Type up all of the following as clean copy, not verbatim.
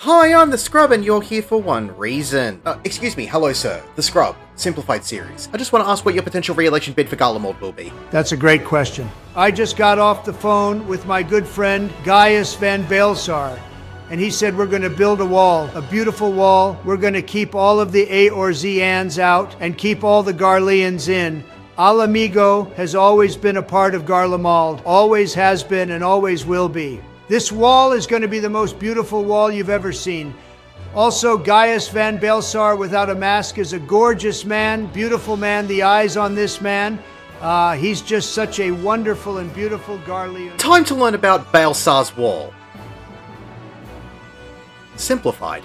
Hi, I'm the Scrub and you're here for one reason. Excuse me, hello sir, the Scrub, Simplified Series. I just want to ask what your potential re-election bid for Garlemald will be. That's a great question. I just got off the phone with my good friend Gaius van Baelsar, and he said we're going to build a wall, a beautiful wall. We're going to keep all of the A or Z-Ans out and keep all the Garleans in. Alamigo has always been a part of Garlemald, always has been and always will be. This wall is going to be the most beautiful wall you've ever seen. Also, Gaius van Baelsar without a mask is a gorgeous man, beautiful man. The eyes on this man. He's just such a wonderful and beautiful Garlean. Time to learn about Baelsar's wall. Simplified.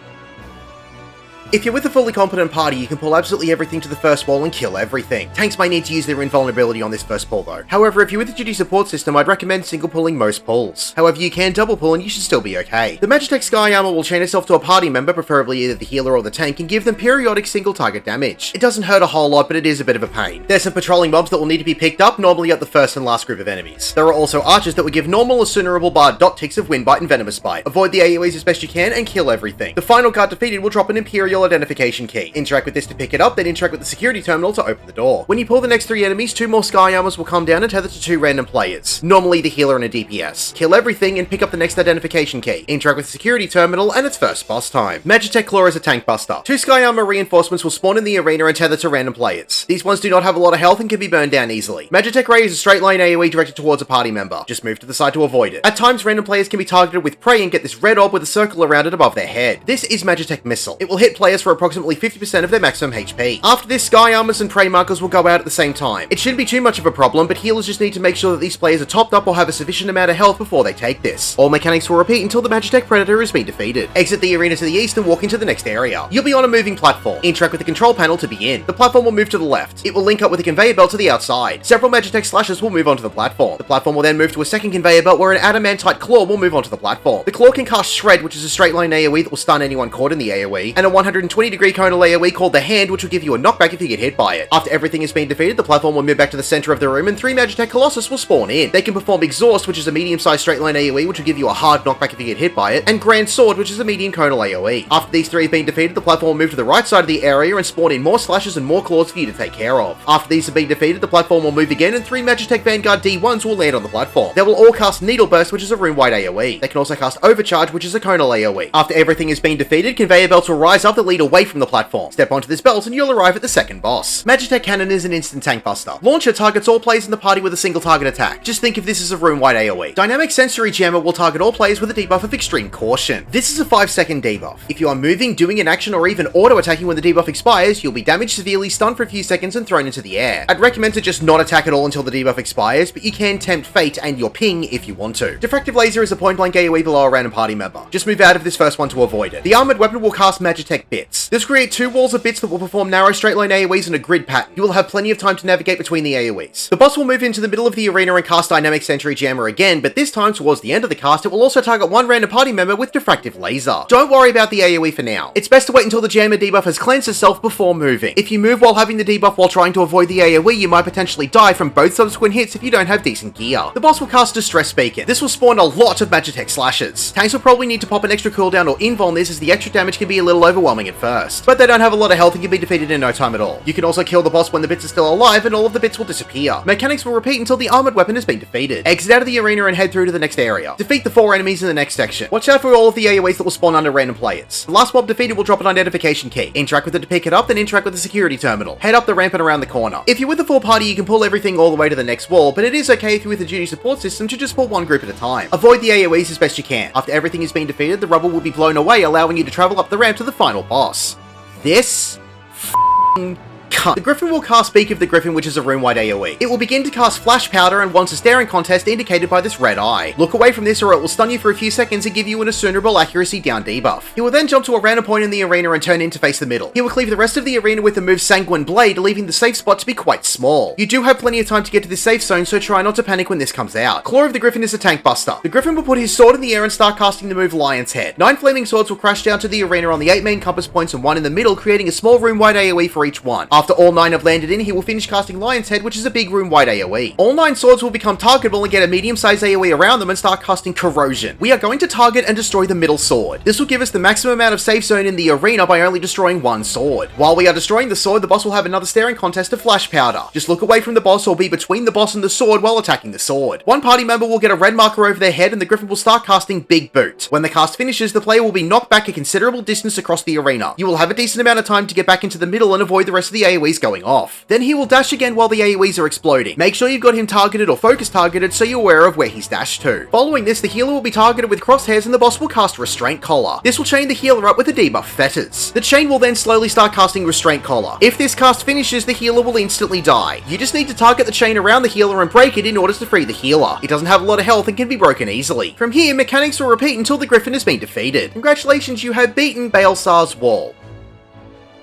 If you're with a fully competent party, you can pull absolutely everything to the first wall and kill everything. Tanks might need to use their invulnerability on this first pull though. However, if you're with a duty support system, I'd recommend single pulling most pulls. However, you can double pull and you should still be okay. The Magitech Sky Armor will chain itself to a party member, preferably either the healer or the tank, and give them periodic single target damage. It doesn't hurt a whole lot, but it is a bit of a pain. There's some patrolling mobs that will need to be picked up, normally at the first and last group of enemies. There are also archers that will give normal or soonerable barred dot ticks of Windbite and Venomous Bite. Avoid the AoEs as best you can and kill everything. The final card defeated will drop an Imperial Identification Key. Interact with this to pick it up, then interact with the security terminal to open the door. When you pull the next 3 enemies, 2 more Sky Armors will come down and tether to 2 random players, normally the healer and a DPS. Kill everything and pick up the next identification key. Interact with the security terminal and it's first boss time. Magitech Claw is a tank buster. 2 Sky Armor reinforcements will spawn in the arena and tether to random players. These ones do not have a lot of health and can be burned down easily. Magitech Ray is a straight line AoE directed towards a party member. Just move to the side to avoid it. At times, random players can be targeted with prey and get this red orb with a circle around it above their head. This is Magitech Missile. It will hit players for approximately 50% of their maximum HP. After this, Sky Armors and Prey Markers will go out at the same time. It shouldn't be too much of a problem, but healers just need to make sure that these players are topped up or have a sufficient amount of health before they take this. All mechanics will repeat until the Magitech Predator has been defeated. Exit the arena to the east and walk into the next area. You'll be on a moving platform. Interact with the control panel to begin. The platform will move to the left. It will link up with a conveyor belt to the outside. Several Magitech Slashes will move onto the platform. The platform will then move to a second conveyor belt where an adamantite claw will move onto the platform. The claw can cast Shred, which is a straight line AoE that will stun anyone caught in the AoE, and a 120-degree conal AoE called the Hand, which will give you a knockback if you get hit by it. After everything has been defeated, the platform will move back to the center of the room and 3 Magitech Colossus will spawn in. They can perform Exhaust, which is a medium-sized straight line AoE, which will give you a hard knockback if you get hit by it, and Grand Sword, which is a medium conal AoE. After these 3 have been defeated, the platform will move to the right side of the area and spawn in more slashes and more claws for you to take care of. After these have been defeated, the platform will move again and 3 Magitech Vanguard D1s will land on the platform. They will all cast Needle Burst, which is a rune-wide AoE. They can also cast Overcharge, which is a conal AoE. After everything has been defeated, conveyor belts will rise up that lead away from the platform. Step onto this belt and you'll arrive at the second boss. Magitech Cannon is an instant tank buster. Launcher targets all players in the party with a single target attack. Just think of this as a room-wide AoE. Dynamic Sensory Jammer will target all players with a debuff of Extreme Caution. This is a 5-second debuff. If you are moving, doing an action, or even auto-attacking when the debuff expires, you'll be damaged severely, stunned for a few seconds, and thrown into the air. I'd recommend to just not attack at all until the debuff expires, but you can tempt fate and your ping if you want to. Diffractive Laser is a point-blank AoE below a random party member. Just move out of this first one to avoid it. The Armored Weapon will cast Magitech Bits. This will create 2 walls of bits that will perform narrow straight line AoEs in a grid pattern. You will have plenty of time to navigate between the AoEs. The boss will move into the middle of the arena and cast Dynamic Sensory Jammer again, but this time towards the end of the cast, it will also target 1 random party member with Diffractive Laser. Don't worry about the AoE for now. It's best to wait until the Jammer debuff has cleansed itself before moving. If you move while having the debuff while trying to avoid the AoE, you might potentially die from both subsequent hits if you don't have decent gear. The boss will cast Distress Beacon. This will spawn a lot of Magitech Slashes. Tanks will probably need to pop an extra cooldown or invul on this, as the extra damage can be a little overwhelming at first, but they don't have a lot of health and can be defeated in no time at all. You can also kill the boss when the bits are still alive and all of the bits will disappear. Mechanics will repeat until the armored weapon has been defeated. Exit out of the arena and head through to the next area. Defeat the 4 enemies in the next section. Watch out for all of the AoEs that will spawn under random players. The last mob defeated will drop an identification key. Interact with it to pick it up, then interact with the security terminal. Head up the ramp and around the corner. If you're with a full party, you can pull everything all the way to the next wall, but it is okay if you're with a duty support system to just pull 1 group at a time. Avoid the AoEs as best you can. After everything has been defeated, the rubble will be blown away, allowing you to travel up the ramp to the final boss. This f***ing cunt. The Griffin will cast Beak of the Griffin, which is a room-wide AoE. It will begin to cast Flash Powder and wants a staring contest indicated by this red eye. Look away from this or it will stun you for a few seconds and give you an Assunerable Accuracy down debuff. He will then jump to a random point in the arena and turn in to face the middle. He will cleave the rest of the arena with the move Sanguine Blade, leaving the safe spot to be quite small. You do have plenty of time to get to this safe zone, so try not to panic when this comes out. Claw of the Griffin is a tank buster. The Griffin will put his sword in the air and start casting the move Lion's Head. 9 flaming swords will crash down to the arena on the 8 main compass points and 1 in the middle, creating a small room-wide AoE for each one. After all 9 have landed in, he will finish casting Lion's Head, which is a big room-wide AoE. All 9 swords will become targetable and get a medium-sized AoE around them and start casting Corrosion. We are going to target and destroy the middle sword. This will give us the maximum amount of safe zone in the arena by only destroying 1 sword. While we are destroying the sword, the boss will have another staring contest of Flash Powder. Just look away from the boss or be between the boss and the sword while attacking the sword. One party member will get a red marker over their head and the Griffin will start casting Big Boot. When the cast finishes, the player will be knocked back a considerable distance across the arena. You will have a decent amount of time to get back into the middle and avoid the rest of the AoEs going off. Then he will dash again while the AoEs are exploding. Make sure you've got him targeted or focus targeted so you're aware of where he's dashed to. Following this, the healer will be targeted with crosshairs and the boss will cast Restraint Collar. This will chain the healer up with the debuff Fetters. The chain will then slowly start casting Restraint Collar. If this cast finishes, the healer will instantly die. You just need to target the chain around the healer and break it in order to free the healer. It doesn't have a lot of health and can be broken easily. From here, mechanics will repeat until the Griffin has been defeated. Congratulations, you have beaten Baelsar's Wall.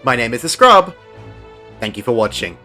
My name is The Scrub. Thank you for watching.